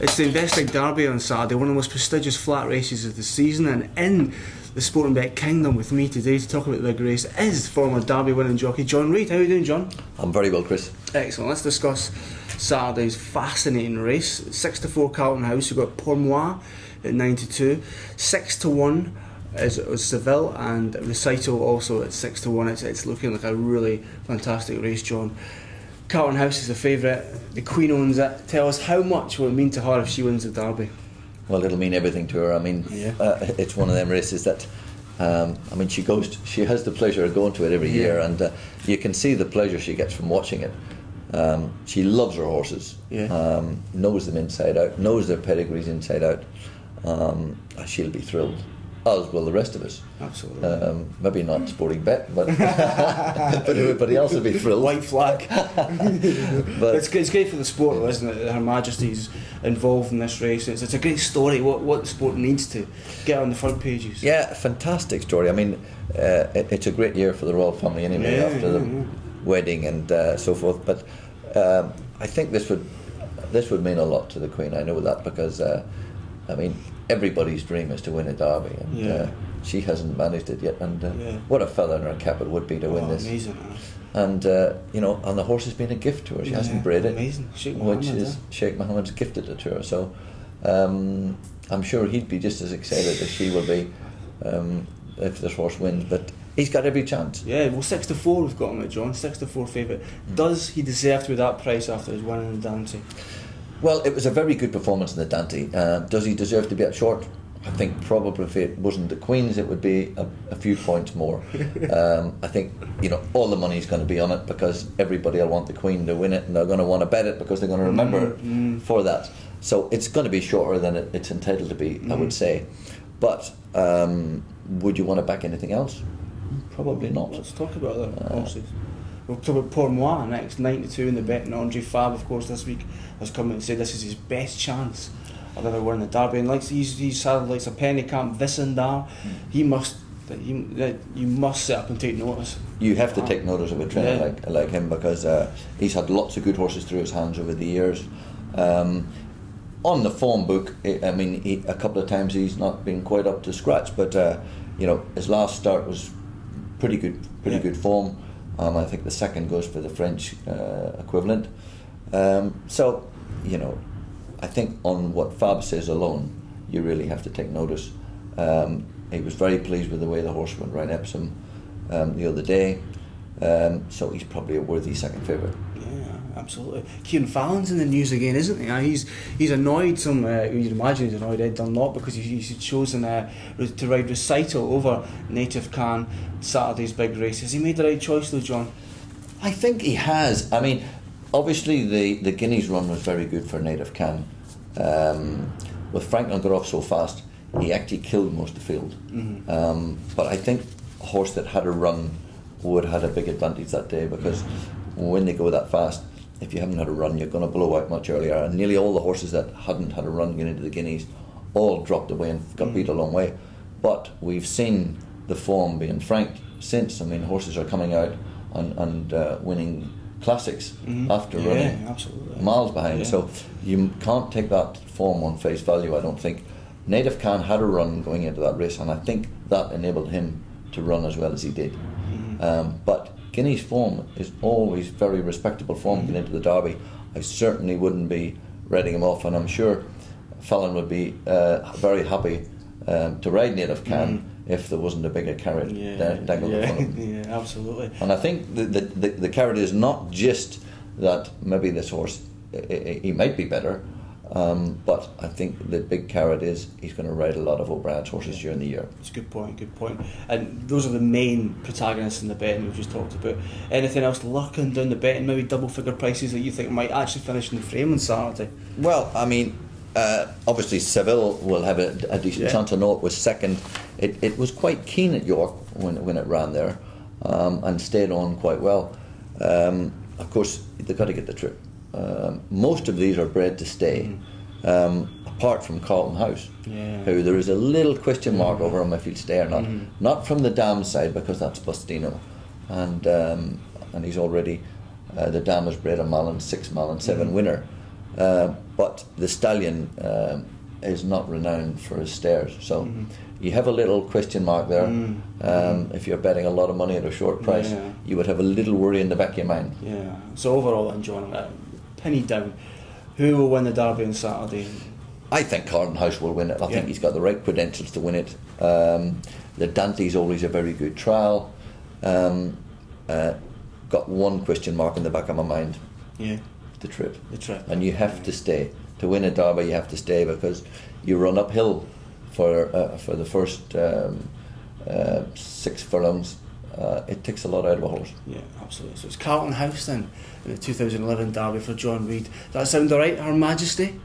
It's the Investec Derby on Saturday, one of the most prestigious flat races of the season, and in the Sporting Bet Kingdom with me today to talk about the big race is former Derby winning jockey John Reid. How are you doing, John? I'm very well, Chris. Excellent. Let's discuss Saturday's fascinating race. 6-4 Carlton House. You've got Pourmois at 92. 6-1 is Seville, and Recital also at 6-1. It's looking like a really fantastic race, John. Carlton House is the favourite. The Queen owns it. Tell us, how much will it mean to her if she wins the Derby? Well, it'll mean everything to her. I mean, it's one of them races that, she has the pleasure of going to it every year, and you can see the pleasure she gets from watching it. She loves her horses, knows them inside out, knows their pedigrees inside out. She'll be thrilled, as will the rest of us. Absolutely. Maybe not Sporting Bet, but but everybody else will be thrilled. White flag. But it's great for the sport, though, isn't it? Her Majesty's involved in this race. It's a great story. What the sport needs to get on the front pages. Yeah, fantastic story. I mean, it's a great year for the royal family anyway, after the wedding and so forth. But I think this would mean a lot to the Queen. I know that because everybody's dream is to win a Derby, and she hasn't managed it yet. And what a feather in her cap it would be to win this. Amazing. And and the horse has been a gift to her. She hasn't bred it, amazing. Sheikh Mohammed's gifted it to her. So I'm sure he'd be just as excited as she will be if this horse wins. But he's got every chance. Yeah, well, 6-4 we've got him at, John. 6-4 favourite. Does he deserve to be that price after his win in the Dante? Well, it was a very good performance in the Dante. Does he deserve to be at short? I think probably if it wasn't the Queen's, it would be a few points more. I think all the money's going to be on it because everybody will want the Queen to win it, and they're going to want to bet it because they're going to remember for that. So it's going to be shorter than it's entitled to be, I would say. But would you want to back anything else? Probably not. Let's talk about that horses. We'll talk about Pourmois next, 92 in the bet, and Andre Fab, of course, this week has come out and said this is his best chance of ever winning the Derby. And he's had likes a Pennycamp, Vissendar. You must sit up and take notice. You have to take notice of a trainer like him because he's had lots of good horses through his hands over the years. On the form book, a couple of times he's not been quite up to scratch, but his last start was pretty good form. I think the second goes for the French equivalent. I think on what Fab says alone, you really have to take notice. He was very pleased with the way the horse went around Epsom the other day. So he's probably a worthy second favourite. Yeah, absolutely. Kieran Fallon's in the news again, isn't he? He's annoyed some. You'd imagine he's annoyed Ed Dunlop because he's chosen to ride Recital over Native Can Saturday's big race. Has he made the right choice though, John? I think he has. I mean, obviously the Guineas run was very good for Native Can. With Franklin got off so fast, he actually killed most of the field. But I think a horse that had a run would have had a big advantage that day because when they go that fast, if you haven't had a run, you're going to blow out much earlier. And nearly all the horses that hadn't had a run getting into the Guineas all dropped away and got beat a long way. But we've seen the form being franked since. I mean, horses are coming out and winning classics after running miles behind. So you can't take that form on face value, I don't think. Native Can had a run going into that race, and I think that enabled him to run as well as he did. But Guineas form is always very respectable form going into the Derby. I certainly wouldn't be writing him off, and I'm sure Fallon would be very happy to ride Native Can if there wasn't a bigger carrot dangled in front of him. Yeah, absolutely. And I think the carrot is not just that maybe this horse, he might be better, but I think the big carrot is he's going to ride a lot of O'Brien's horses during the year. It's a good point. And those are the main protagonists in the betting we've just talked about. Anything else lurking down the betting, maybe double figure prices that you think might actually finish in the frame on Saturday? Well, I mean, obviously Seville will have a decent chance. I know it was second. It was quite keen at York when it ran there and stayed on quite well. Of course, they've got to get the trip. Most of these are bred to stay, apart from Carlton House, who there is a little question mark over him if he'll stay or not. Not from the dam side because that's Bustino, and he's already the dam has bred a Malin 6, Malin 7 winner. But the stallion is not renowned for his stairs, so you have a little question mark there. If you're betting a lot of money at a short price, you would have a little worry in the back of your mind. Yeah. So overall, then, John, penny down, who will win the Derby on Saturday? I think Carlton House will win it. I think he's got the right credentials to win it. The Dante's always a very good trial. Got one question mark in the back of my mind. Yeah. The trip. The trip. And you have to stay. To win a Derby, you have to stay, because you run uphill for the first 6 furlongs. It takes a lot out of a horse. Yeah, absolutely. So it's Carlton House then in the 2011 Derby for John Reid. Does that sound alright, Her Majesty?